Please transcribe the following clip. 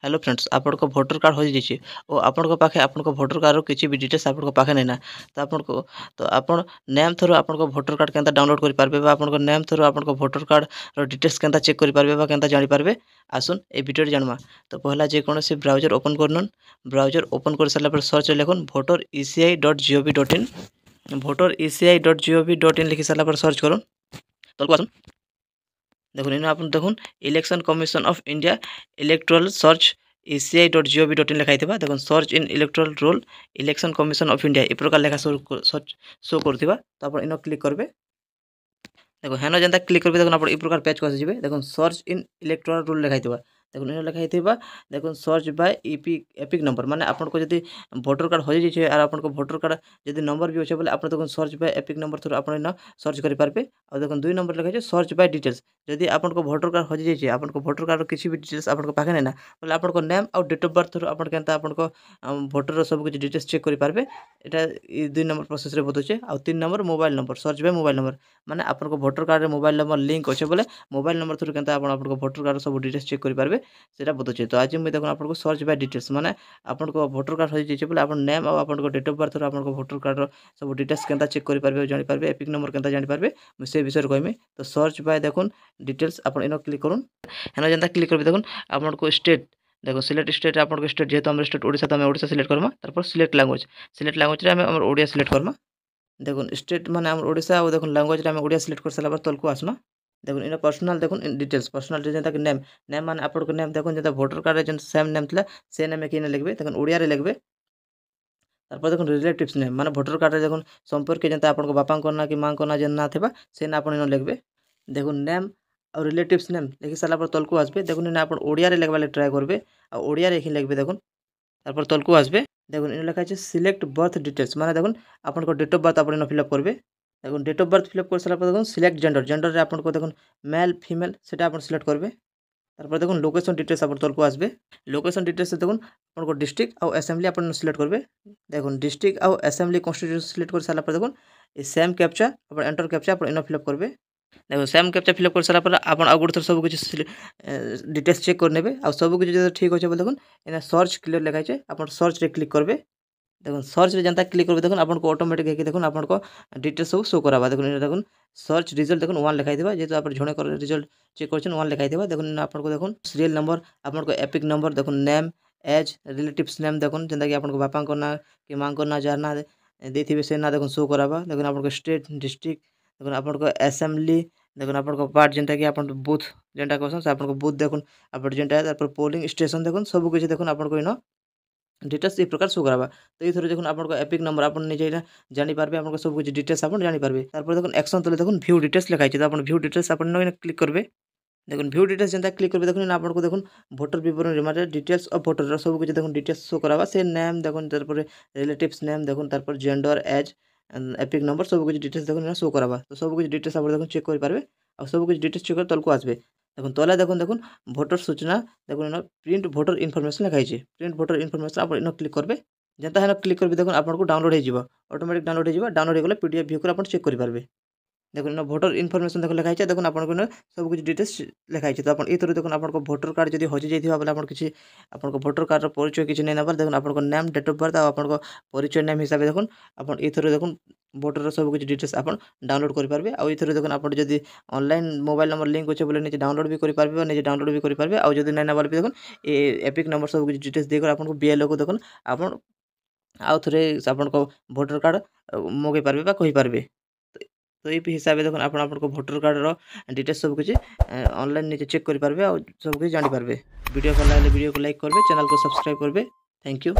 Hello friends आपनको voter card हो जाइए और आपनको पाखे आपनको भोटर कार्ड किसी भी डिटेल्स आपनको पाखे नहीं ना तो आपनको तो आपण नेम थ्रू आपनको भोटर कार्ड केंता डाउनलोड कर पारबे बा आपनको नेम थ्रू आपनको भोटर कार्ड रो डिटेल्स केंता चेक कर पारबे बा केंता जानि पारबे आसुन ए वीडियो जानमा। तो पहला जे कोनोसी ब्राउजर ओपन करनन ब्राउजर ओपन कर साला पर सर्च लिखुन voter.eci.gov.in voter.eci.gov.in लिखि साला पर सर्च करुन तलको आसुन देखुन इन आपन देखुन election commission of India electoral search eci.gov.in लिखाई थिबा देखुन search in electoral roll election commission of India ए प्रकार लेखा शो करथिबा तो आपण इनो क्लिक करबे। देखो हेनो जेंता क्लिक करबे देखुन आपण ए प्रकार पेज को आसी जिवे देखुन सर्च इन इलेक्टोरल रोल लिखाई थिबा देखुन इनो लिखाई थिबा देखुन सर्च बाय एपिक नंबर माने आपण को जदी वोटर कार्ड हो जाय आर आपण को वोटर कार्ड जदी नंबर भी होचे बोले आपण देखुन search by epic number through आपण इनो सर्च करि पारबे और देखुन दुई नंबर लिखाई छै सर्च बाय डिटेल्स जदी आपण को वोटर कार्ड हो जाय आपण को वोटर कार्ड किछि भी डिटेल्स आपण को पाखे नै ना बोले आपण को नेम और डेट ऑफ बर्थ थ्रू आपण केनता आपण को वोटर रो सब कुछ डिटेल्स चेक करि पारबे एटा ई दुई नंबर प्रोसेस रे बतोचे और तीन number mobile number search by mobile number माने आपण को वोटर कार्ड रे मोबाइल नंबर लिंक अच्छे बोले मोबाइल नंबर थ्रू केनता आपण आपण को वोटर कार्ड सब डिटेल्स चेक करि पारबे सेटा बतोचे। तो आज मैं देखो आपण को सर्च बाय डिटेल्स माने आपण को वोटर कार्ड हो जाय बोले आपण नेम और आपण को डेट ऑफ बर्थ थ्रू आपण को वोटर कार्ड रो सब डिटेल्स केनता चेक करि पारबे जानि पारबे एपिक नंबर केनता जानि पारबे मैं से विषय कहमी। तो सर्च बाय देखुन डिटेल्स आपण इनो क्लिक करुन हेना जेंता क्लिक करबे देखुन आपण को स्टेट देखो सिलेक्ट स्टेट आपण को स्टेट जेहेतु हमर स्टेट ओडिसा तो हम ओडिसा सिलेक्ट करमा तारपर सिलेक्ट लैंग्वेज रे हम ओडिया सिलेक्ट करमा देखुन स्टेट माने हम ओडिसा और देखुन लैंग्वेज रे हम ओडिया सिलेक्ट कर साला पर तलको आसमा देखुन इन पर्सनल देखुन डिटेल्स पर्सनल जेंता कि नेम नेम माने आपण को नेम देखुन जेंता वोटर कार्ड रे जेन सेम नेम थिला से नेम के लिखबे देखुन ओडिया रे लिखबे तारपर देखुन रिलेटिव्स नेम माने वोटर कार्ड रे देखुन संपर्क जेंता आपण को बापा को ना कि मां को ना जेन ना थिबा से ना आपण इनो लिखबे देखुन नेम और रिलेटिव्स नेम लिखि साला पर तलको आसबे देखुन इन आपण ओडिया रे लिखबा ले ट्राई करबे और ओडिया रे ही लिखबे देखुन तारपर तलको आसबे देखुन इन लिखा छै सिलेक्ट बर्थ डिटेल्स माने देखुन आपण को डेट ऑफ बर्थ आपण इनो फिल अप करबे देखुन date of birth fill up कर साला पर देखुन सिलेक्ट जेंडर जेंडर रे आपण को देखुन मेल फीमेल सेटा आपण सिलेक्ट करबे तारपर देखुन लोकेशन डिटेल्स आपण तलको आसबे लोकेशन डिटेल्स देखुन आपण को डिस्ट्रिक्ट और असेंबली आपण सिलेक्ट करबे देखुन डिस्ट्रिक्ट और असेंबली कॉन्स्टिट्यूएंसी सिलेक्ट कर साला पर देखुन ए सेम कैप्चा आपण एंटर कैप्चा आपण इनो फिल अप करबे देखो सेम कैप्चा फिल अप कर सारा पर आपण आ गुड थर सब कुछ डिटेल्स चेक कर नेबे आ सब कुछ जे ठीक होचे बोल देखुन एना सर्च क्लियर लिखाइ छै आपण सर्च रे क्लिक करबे देखुन सर्च रे जनता क्लिक करबे देखुन आपण को ऑटोमेटिक है कि देखुन आपण को डिटेल्स सब शो कराबा देखुन देखुन सर्च रिजल्ट देखुन 1 लिखाइ दिबा जेतो आपण झणे कर रिजल्ट चेक करछन 1 लिखाइ दिबा देखुन आपण को देखुन सीरियल नंबर आपण को एपिक नंबर देखुन नेम एज रिलेटिव्स नेम देखुन जेंता कि आपण को बापा को ना कि मां को ना जार ना देथिबे से ना देखुन शो कराबा देखुन आपण को स्टेट डिस्ट्रिक्ट देखुन आपण को असेंबली देखुन आपण को पार्ट जेंता कि आपण बूथ जेंटा कहसन से आपण को बूथ देखुन आपण जेंटा तारपर पोलिंग स्टेशन देखुन सब कुछ देखुन आपण को इनो डिटेल्स ए प्रकार शो कराबा। तो ये थोड़े देखुन आपण को एपिक नंबर आपण निजे जानि पारबे आपण को सब कुछ डिटेल्स आपण जानि पारबे तारपर देखुन एक्शन तले देखुन व्यू डिटेल्स लिखाइ छै तो आपण व्यू डिटेल्स आपण नो क्लिक करबे देखुन व्यू डिटेल्स जेंता क्लिक करबे देखुन आपण को देखुन वोटर विवरण माने डिटेल्स ऑफ वोटर सब कुछ देखुन डिटेल्स शो कराबा से नेम देखुन तारपर रिलेटिव्स नेम देखुन तारपर जेंडर एज एपिक नंबर सब कुछ डिटेल्स देखुन शो कराबा। तो सब कुछ डिटेल्स आपण देखुन चेक कर पारबे और सब कुछ डिटेल्स चेक कर तलको आसबे देखुन तले देखुन वोटर सूचना देखुन इनो प्रिंट वोटर इनफॉरमेशन लिखाइ छै प्रिंट वोटर इनफॉरमेशन आपण इनो क्लिक करबे जेंता हेनो क्लिक करबे देखुन आपण को डाउनलोड हो जिवो ऑटोमेटिक डाउनलोड हो जिवो डाउनलोड हो गेले पीडीएफ व्यू कर आपण चेक कर पारबे देखुन इनो वोटर इनफॉरमेशन देखुन लिखाइ छै देखुन आपण को सब कुछ डिटेल्स लिखाइ छै। तो आपण ई थ्रू देखुन आपण को वोटर कार्ड जदी होजि जाइथिबा बोले आपण किछि आपण को वोटर कार्ड रो परिचय किछि नै नबर देखुन आपण को नेम डेट ऑफ बर्थ आ आपण को परिचय नेम हिसाब देखुन आपण ई थ्रू देखुन वोटर रो सब कुछ डिटेल्स आपण डाउनलोड कर पारबे आ ई थ्रू देखुन आपण जदी ऑनलाइन मोबाइल नंबर लिंक होचे बोले निजे डाउनलोड भी कर पारबे निजे डाउनलोड भी कर पारबे आ जदी नै नबर भी देखुन ए एपिक नंबर सब कुछ डिटेल्स देकर आपण को बीएलओ को देखुन आपण आउ थरे आपण को वोटर कार्ड मगे पारबे बा कहि पारबे। तो ये हिसाब से देखो आपण को वोटर कार्ड रो डिटेल्स सब कुछ ऑनलाइन नीचे चेक कर पारबे और सब कुछ जानि पारबे। वीडियो भल लागले वीडियो को लाइक करबे चैनल को सब्सक्राइब करबे। Thank you.